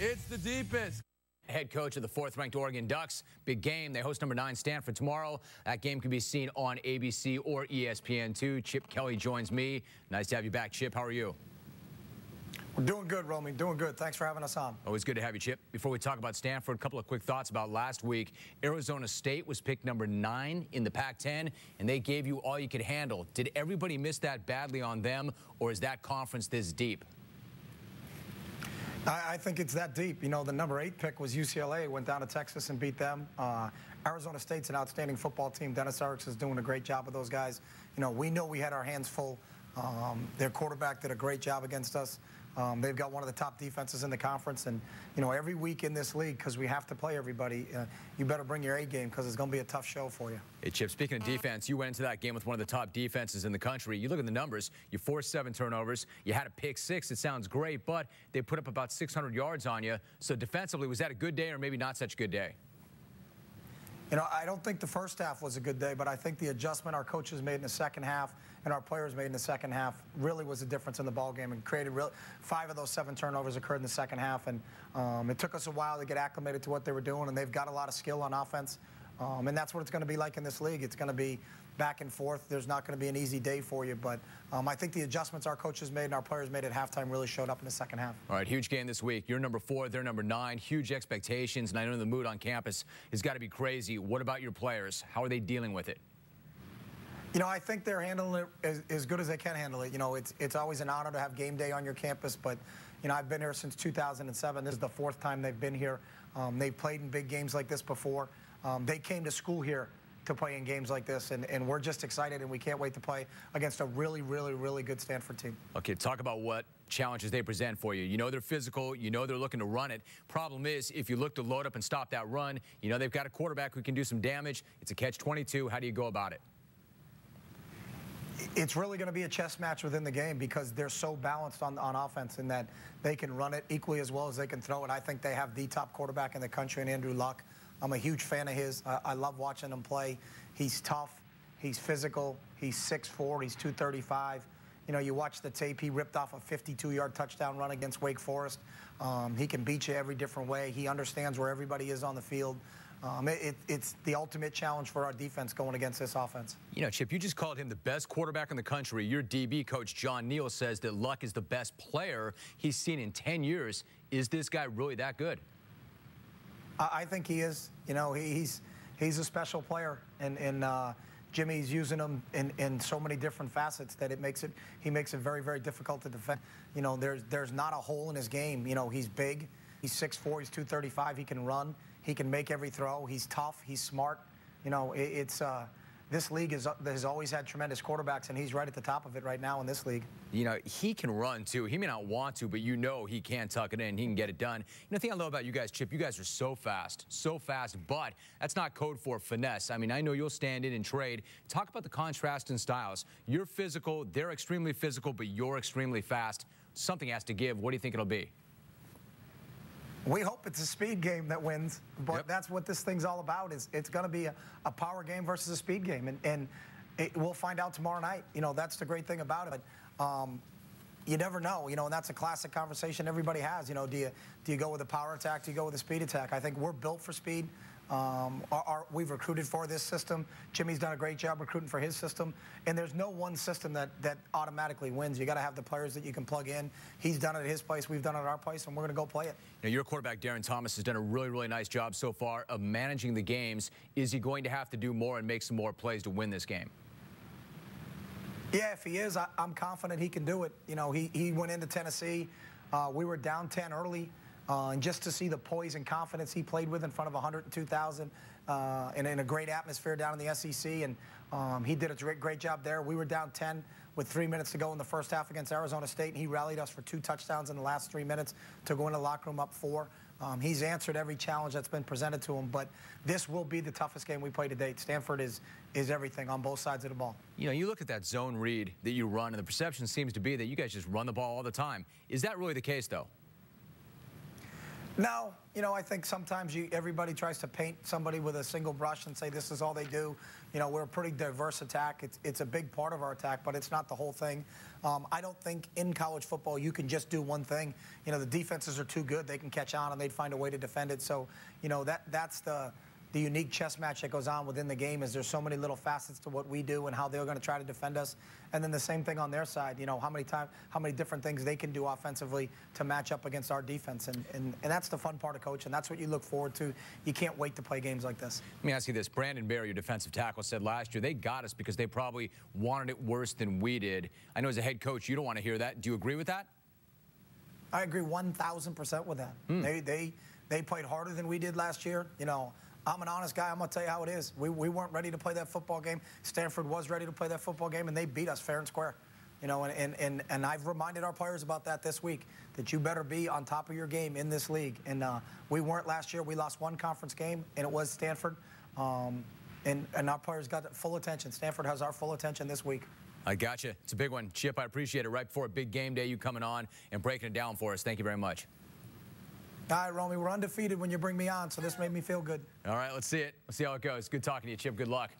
It's the deepest. Head coach of the 4th-ranked Oregon Ducks. Big game. They host number 9 Stanford tomorrow. That game can be seen on ABC or ESPN2. Chip Kelly joins me. Nice to have you back, Chip. How are you? We're doing good, Romy. Doing good. Thanks for having us on. Always good to have you, Chip. Before we talk about Stanford, a couple of quick thoughts about last week. Arizona State was picked number 9 in the Pac-10, and they gave you all you could handle. Did everybody miss that badly on them, or is that conference this deep? I think it's that deep. You know, the number 8 pick was UCLA. Went down to Texas and beat them. Arizona State's an outstanding football team. Dennis Erickson is doing a great job with those guys. You know we had our hands full. Their quarterback did a great job against us. They've got one of the top defenses in the conference, and you know every week in this league, because we have to play everybody, you better bring your A game because it's going to be a tough show for you. Hey Chip, speaking of defense, you went into that game with one of the top defenses in the country. You look at the numbers, you forced 7 turnovers, you had a pick 6. It sounds great, but they put up about 600 yards on you. So defensively, was that a good day or maybe not such a good day? You know, I don't think the first half was a good day, but I think the adjustment our coaches made in the second half and our players made in the second half really was the difference in the ball game and created 5 of those 7 turnovers occurred in the second half, and it took us a while to get acclimated to what they were doing, and they've got a lot of skill on offense, and that's what it's going to be like in this league. It's going to be back and forth. There's not going to be an easy day for you, but I think the adjustments our coaches made and our players made at halftime really showed up in the second half. All right, huge game this week. You're number 4, they're number 9. Huge expectations, and I know the mood on campus has got to be crazy. What about your players? How are they dealing with it? You know, I think they're handling it as good as they can handle it. You know, it's always an honor to have game day on your campus, but, you know, I've been here since 2007. This is the 4th time they've been here. They've played in big games like this before. They came to school here to play in games like this, and we're just excited, and we can't wait to play against a really, really, really good Stanford team. Okay, talk about what challenges they present for you. You know they're physical. You know they're looking to run it. Problem is, if you look to load up and stop that run, you know they've got a quarterback who can do some damage. It's a catch-22. How do you go about it? It's really going to be a chess match within the game because they're so balanced on offense in that they can run it equally as well as they can throw it. I think they have the top quarterback in the country in Andrew Luck. I'm a huge fan of his. I love watching him play. He's tough. He's physical. He's 6'4". He's 235. You know, you watch the tape. He ripped off a 52-yard touchdown run against Wake Forest. He can beat you every different way. He understands where everybody is on the field. It's the ultimate challenge for our defense going against this offense. You know, Chip, you just called him the best quarterback in the country. Your DB coach, John Neal, says that Luck is the best player he's seen in 10 years. Is this guy really that good? I think he is. You know, he's a special player, and Jimmy's using him in so many different facets that he makes it very, very difficult to defend. You know, there's not a hole in his game. You know, he's big. He's 6'4". He's 235. He can run. He can make every throw. He's tough. He's smart. You know, this league has always had tremendous quarterbacks, and he's right at the top of it right now in this league. You know, he can run, too. He may not want to, but you know he can tuck it in. He can get it done. You know, the thing I love about you guys, Chip, you guys are so fast, but that's not code for finesse. I mean, I know you'll stand in and trade. Talk about the contrast in styles. You're physical. They're extremely physical, but you're extremely fast. Something has to give. What do you think it'll be? We hope it's a speed game that wins, but That's what this thing's all about. It's going to be a power game versus a speed game, and we'll find out tomorrow night. You know, that's the great thing about it. You never know, you know, and that's a classic conversation everybody has. You know, do you go with a power attack? Do you go with a speed attack? I think we're built for speed. We've recruited for this system. Jimmy's done a great job recruiting for his system, and there's no one system that automatically wins. You got to have the players that you can plug in. He's done it at his place, we've done it at our place, and we're going to go play it. Now, your quarterback, Darren Thomas, has done a really, really nice job so far of managing the games. Is he going to have to do more and make some more plays to win this game? Yeah, if he is, I'm confident he can do it. You know, he went into Tennessee. We were down 10 early. And just to see the poise and confidence he played with in front of 102,000 and in a great atmosphere down in the SEC, and he did a great job there. We were down 10 with 3 minutes to go in the first half against Arizona State, and he rallied us for 2 touchdowns in the last 3 minutes to go in the locker room up 4. He's answered every challenge that's been presented to him, but this will be the toughest game we play to date. Stanford is everything on both sides of the ball. You know, you look at that zone read that you run, and the perception seems to be that you guys just run the ball all the time. Is that really the case, though? No, I think sometimes everybody tries to paint somebody with a single brush and say this is all they do. We're a pretty diverse attack. It's a big part of our attack, but it's not the whole thing. I don't think in college football you can just do one thing. The defenses are too good. They can catch on and they'd find a way to defend it. So, that's the unique chess match that goes on within the game is there's so many little facets to what we do and how they're going to try to defend us. And then the same thing on their side, how many different things they can do offensively to match up against our defense. And that's the fun part of coaching. That's what you look forward to. You can't wait to play games like this. Let me ask you this. Brandon Barry, your defensive tackle, said last year they got us because they probably wanted it worse than we did. I know as a head coach you don't want to hear that. Do you agree with that? I agree 1,000% with that. They played harder than we did last year. I'm an honest guy. I'm going to tell you how it is. We weren't ready to play that football game. Stanford was ready to play that football game, and they beat us fair and square. And I've reminded our players about that this week, that you better be on top of your game in this league. And we weren't last year. We lost one conference game, and it was Stanford. And our players got full attention. Stanford has our full attention this week. I got you. It's a big one. Chip, I appreciate it. Right before a big game day, you coming on and breaking it down for us. Thank you very much. All right, Romy, we're undefeated when you bring me on, so this made me feel good. All right, let's see it. Let's see how it goes. Good talking to you, Chip. Good luck.